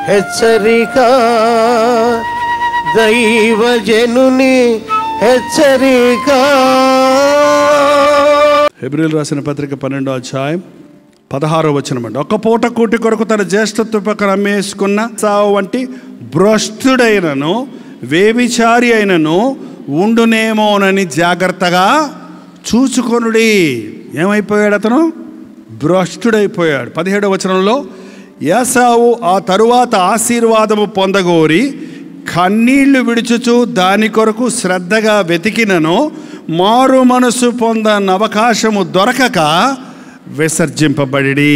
హెచ్చరిక, దైవజనుని హెచ్చరిక. హెబ్రీయులకు రాసిన పత్రిక 12వ అధ్యాయం 16వ వచనం అండి. ఒక్క పూట కూటి కొరకు తన జ్యేష్ఠత్వపు అమ్మేసుకున్న ఏశావు వంటి భ్రష్టుడైనను వ్యభిచారి అయినను ఉండునేమోనని జాగ్రత్తగా చూచుకొనుడి. ఏమైపోయాడు అతను? భ్రష్టుడైపోయాడు. 17వ వచనంలో ఏశావు ఆ తరువాత ఆశీర్వాదము పొందగోరి కన్నీళ్లు విడుచుచు దాని కొరకు శ్రద్ధగా వెతికినను మారు మనసు పొందన అవకాశము దొరకక విసర్జింపబడి.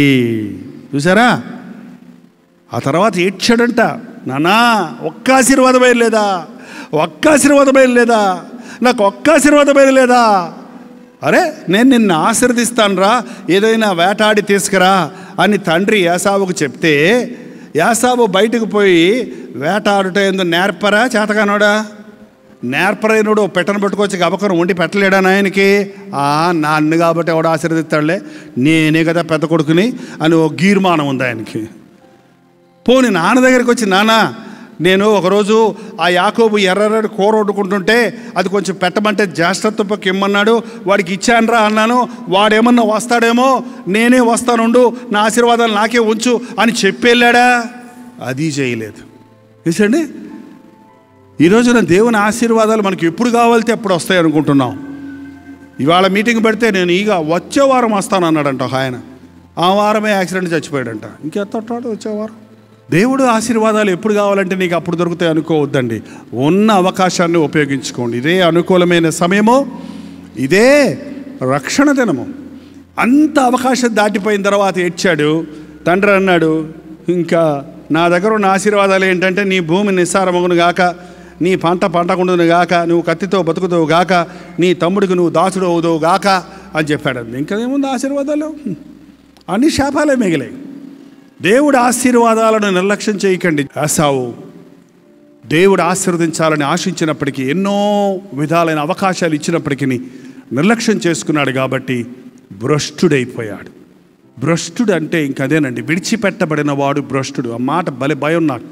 చూసారా? ఆ తర్వాత ఏడ్చాడంట, నానా ఒక్క ఆశీర్వాదమే లేదా, ఒక్క ఆశీర్వాదమే లేదా, నాకు ఒక్క ఆశీర్వాదమే లేదా. అరే నేను నిన్ను ఆశీర్వదిస్తానురా, ఏదైనా వేటాడి తీసుకురా అని తండ్రి ఏశావుకు చెప్తే ఏశావు బయటకు పోయి వేటాడుట ఎందు నేర్పరా చేతగానోడా? నేర్పరైనడు పెట్టను పట్టుకొచ్చి గబకను వండి పెట్టలేడా నాయనకి? నన్ను కాబట్టి ఎవడు ఆశీర్వదిస్తాడులే, నేనే కదా పెద్ద కొడుకుని అని ఓ గీర్మానం ఉంది ఆయనకి. పోనీ నాన్న దగ్గరికి వచ్చి, నాన్న నేను ఒకరోజు ఆ యాకోబు ఎర్రని కూర వండుకుంటుంటే అది కొంచెం పెట్టమంటే జ్యేష్ఠత్వకి ఇమ్మన్నాడు, వాడికి ఇచ్చానురా అన్నాను, వాడేమన్నా వస్తాడేమో, నేనే వస్తానుండు, నా ఆశీర్వాదాలు నాకే ఉంచు అని చెప్పెళ్ళాడా? అది చేయలేదు. చూసండి, ఈరోజున దేవుని ఆశీర్వాదాలు మనకి ఎప్పుడు కావాలితే అప్పుడు వస్తాయి అనుకుంటున్నాం. ఇవాళ మీటింగ్ పెడితే నేను ఇక వచ్చే వారం వస్తాను అన్నాడంట ఆయన. ఆ వారమే యాక్సిడెంట్ చచ్చిపోయాడంట. ఇంకెత్తాడు వచ్చే వారం. దేవుడు ఆశీర్వాదాలు ఎప్పుడు కావాలంటే నీకు అప్పుడు దొరుకుతాయి అనుకోవద్దండి. ఉన్న అవకాశాన్ని ఉపయోగించుకోండి. ఇదే అనుకూలమైన సమయము, ఇదే రక్షణ దినము. అంత అవకాశం దాటిపోయిన తర్వాత ఏడ్చాడు. తండ్రి అన్నాడు, ఇంకా నా దగ్గర ఉన్న ఆశీర్వాదాలు ఏంటంటే నీ భూమి నిస్సారమగును గాక, నీ పంట పంటకుండును గాక, నువ్వు కత్తితో బతుకుతావు గాక, నీ తమ్ముడికి నువ్వు దాసుడు అవుతావు గాక అని చెప్పాడు. ఇంకేముంది ఆశీర్వాదాలు? అన్ని శాపాలే మిగిలాయి. దేవుడు ఆశీర్వాదాలను నిర్లక్ష్యం చేయకండి. ఏశావు దేవుడు ఆశీర్వదించాలని ఆశించినప్పటికీ, ఎన్నో విధాలైన అవకాశాలు ఇచ్చినప్పటికీ నిర్లక్ష్యం చేసుకున్నాడు కాబట్టి భ్రష్టుడైపోయాడు. భ్రష్టుడు అంటే ఇంకదేనండి, విడిచిపెట్టబడిన వాడు భ్రష్టుడు. ఆ మాట భలే భయం, నాకు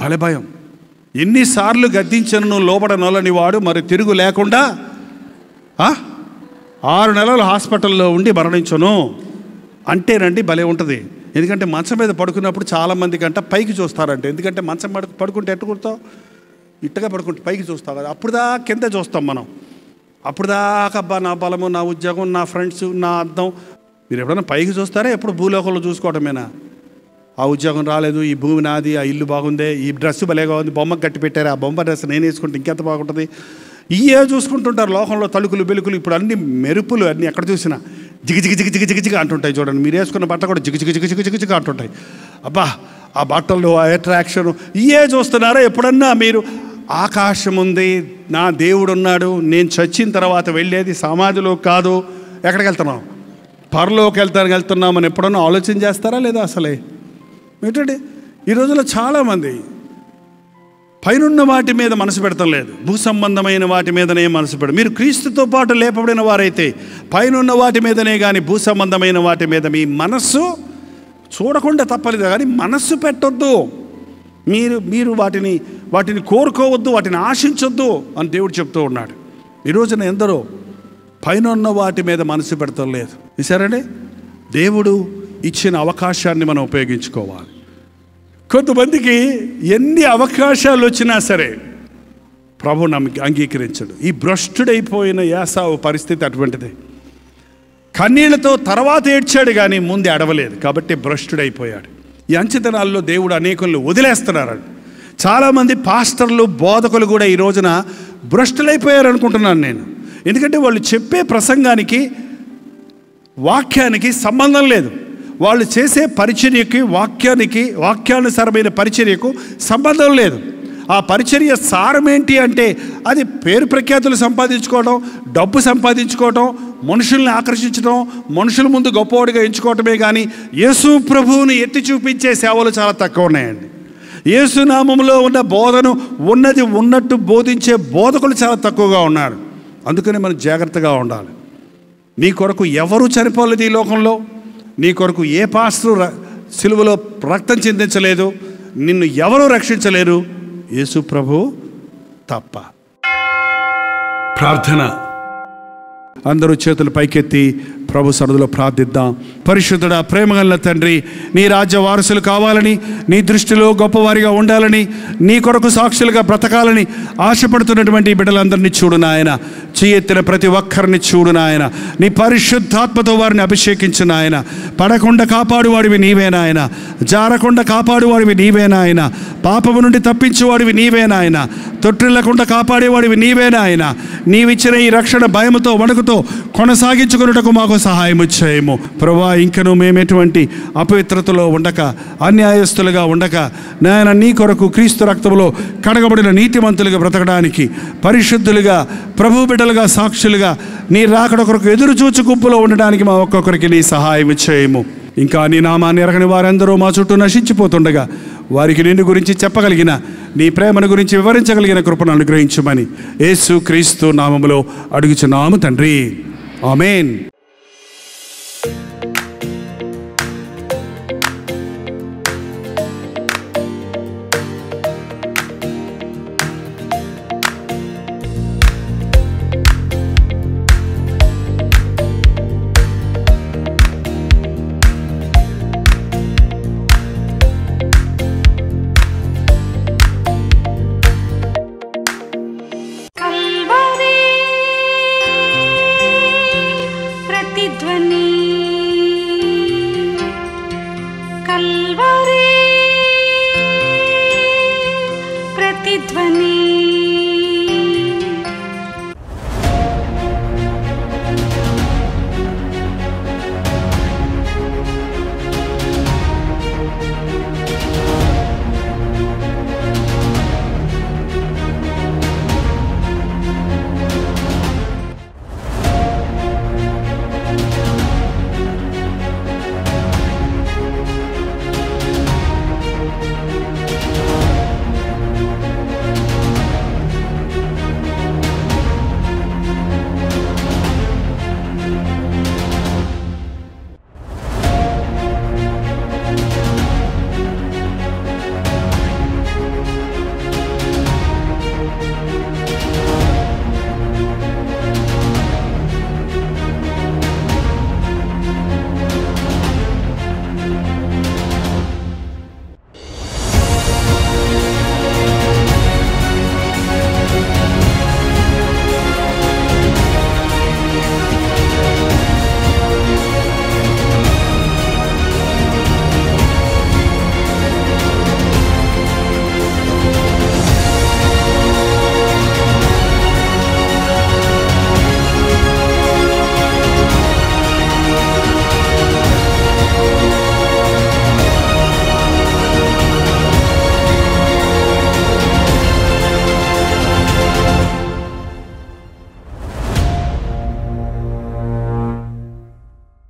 భలే భయం. ఎన్నిసార్లు గద్దించను లోబడనొలని వాడు మరి తిరుగు లేకుండా 6 నెలలు హాస్పిటల్లో ఉండి మరణించను అంటేనండి భలే ఉంటుంది. ఎందుకంటే మంచం మీద పడుకున్నప్పుడు చాలామంది కంట పైకి చూస్తారంటే, ఎందుకంటే మంచం పడుకుంటే ఎట్టు కుడతావు, ఇట్టగా పడుకుంటే పైకి చూస్తావు కదా, అప్పుడు దాకా కింద చూస్తాం మనం. అప్పుడు దాకా అబ్బా నా బలము, నా ఉద్యోగం, నా ఫ్రెండ్స్, నా అర్థం. మీరు ఎప్పుడైనా పైకి చూస్తారా? ఎప్పుడు భూలోకంలో చూసుకోవటమేనా? ఆ ఉద్యోగం రాలేదు, ఈ భూమి నాది, ఆ ఇల్లు బాగుంది, ఈ డ్రెస్ భలేగా ఉంది, బొమ్మకు కట్టి పెట్టారు, ఆ బొమ్మ డ్రెస్ నేను వేసుకుంటే ఇంకెంత బాగుంటుంది, ఇవే చూసుకుంటుంటారు లోకంలో. తలుకులు బెలుకులు ఇప్పుడు అన్ని మెరుపులు, అన్నీ ఎక్కడ చూసినా జిగి జిగి జిగి జిగి జిగి జిగి అంటుంటాయి. చూడండి, మీరు వేసుకున్న బట్ట కూడా జిగి జిగి జిగి జిగి జిగి అంటుంటాయి. అబ్బా ఆ బట్టల్లో ఆ అట్రాక్షన్ ఇవే చూస్తున్నారా? ఎప్పుడన్నా మీరు ఆకాశం ఉంది, నా దేవుడు ఉన్నాడు, నేను చచ్చిన తర్వాత వెళ్ళేది సమాధిలో కాదు, ఎక్కడికి వెళ్తున్నాం, పరలోకి వెళ్తున్నామని ఎప్పుడన్నా ఆలోచన చేస్తారా లేదా? అసలే ఏంటంటే ఈ రోజుల్లో చాలామంది పైనున్న వాటి మీద మనసు పెడతాం లేదు, భూ సంబంధమైన వాటి మీదనే మనసు పెడతాం. మీరు క్రీస్తుతో పాటు లేపబడిన వారైతే పైనున్న వాటి మీదనే కానీ భూ సంబంధమైన వాటి మీద మీ మనస్సు చూడకుండా తప్పలేదు, కానీ మనస్సు పెట్టొద్దు. మీరు వాటిని కోరుకోవద్దు, వాటిని ఆశించొద్దు అని దేవుడు చెప్తూ ఉన్నాడు. ఈ రోజున ఎందరో పైన ఉన్న వాటి మీద మనసు పెడతాం లేదు. చూసారండి, దేవుడు ఇచ్చిన అవకాశాన్ని మనం ఉపయోగించుకోవాలి. కొంతమందికి ఎన్ని అవకాశాలు వచ్చినా సరే ప్రభు నమ్మకి అంగీకరించడు. ఈ భ్రష్టుడైపోయిన ఏశావు పరిస్థితి అటువంటిది. కన్నీళ్లతో తర్వాత ఏడ్చాడు కానీ ముందు అడవలేదు కాబట్టి భ్రష్టుడైపోయాడు. ఈ అంచెతనాల్లో దేవుడు అనేకులను వదిలేస్తున్నారండి. చాలామంది పాస్టర్లు, బోధకులు కూడా ఈ రోజున భ్రష్టులైపోయారు అనుకుంటున్నాను నేను. ఎందుకంటే వాళ్ళు చెప్పే ప్రసంగానికి వాక్యానికి సంబంధం లేదు. వాళ్ళు చేసే పరిచర్యకి వాక్యానుసారమైన పరిచర్యకు సంబంధం లేదు. ఆ పరిచర్య సారం ఏంటి అంటే అది పేరు ప్రఖ్యాతులు సంపాదించుకోవడం, డబ్బు సంపాదించుకోవడం, మనుషుల్ని ఆకర్షించడం, మనుషుల ముందు గొప్పవాడిగా ఎంచుకోవటమే కానీ యేసు ప్రభువుని ఎత్తి చూపించే సేవలు చాలా తక్కువ ఉన్నాయండి. యేసు నామములో ఉన్న బోధను ఉన్నది ఉన్నట్టు బోధించే బోధకులు చాలా తక్కువగా ఉన్నారు. అందుకని మనం జాగ్రత్తగా ఉండాలి. నీ కొరకు ఎవరు చనిపోలేదు ఈ లోకంలో. నీ కొరకు ఏ పాస్టర్ సిలువలో రక్తం చిందించలేదు. నిన్ను ఎవరూ రక్షించలేరు, యేసు ప్రభు తప్ప. ప్రార్థన. అందరూ చేతులు పైకెత్తి ప్రభు సన్నిధిలో ప్రార్థిద్దాం. పరిశుద్ధుడా, ప్రేమగల తండ్రి, నీ రాజ్య వారసులు కావాలని, నీ దృష్టిలో గొప్పవారిగా ఉండాలని, నీ కొరకు సాక్షులుగా బ్రతకాలని ఆశపడుతున్నటువంటి బిడ్డలందరినీ చూడు నాయన. చేయెత్తిన ప్రతి ఒక్కరిని చూడు నాయన. నీ పరిశుద్ధాత్మతో వారిని అభిషేకించు నాయన. పడకుండా కాపాడువాడివి నీవే నాయన. జారకుండా కాపాడువాడివి నీవే నాయన. పాపము నుండి తప్పించేవాడివి నీవే నాయన. తొట్టిల్లకుండా కాపాడేవాడివి నీవే నాయన. నీవిచ్చిన ఈ రక్షణ భయముతో వణుకుతో కొనసాగించుకున్నటకు మాకు సహాయం చేయము ప్రభువా. ఇంకను మేము ఎటువంటి అపవిత్రతలో ఉండక, అన్యాయస్తులుగా ఉండక నాయన, నీ కొరకు క్రీస్తు రక్తంలో కడగబడిన నీతిమంతులుగా బ్రతకడానికి, పరిశుద్ధులుగా, ప్రభు బిడ్డలుగా, సాక్షులుగా నీ రాకడ కొరకు ఎదురు చూచు గుంపులో ఉండడానికి మా ఒక్కొక్కరికి నీ సహాయం చేయము. ఇంకా నీ నామాన్ని ఎరగని వారందరూ మా చుట్టూ నశించిపోతుండగా వారికి నిన్ను గురించి చెప్పగలిగిన, నీ ప్రేమను గురించి వివరించగలిగిన కృపను అనుగ్రహించమని యేసు క్రీస్తు నామములో అడుగుచున్నాము తండ్రి. ఆమేన్.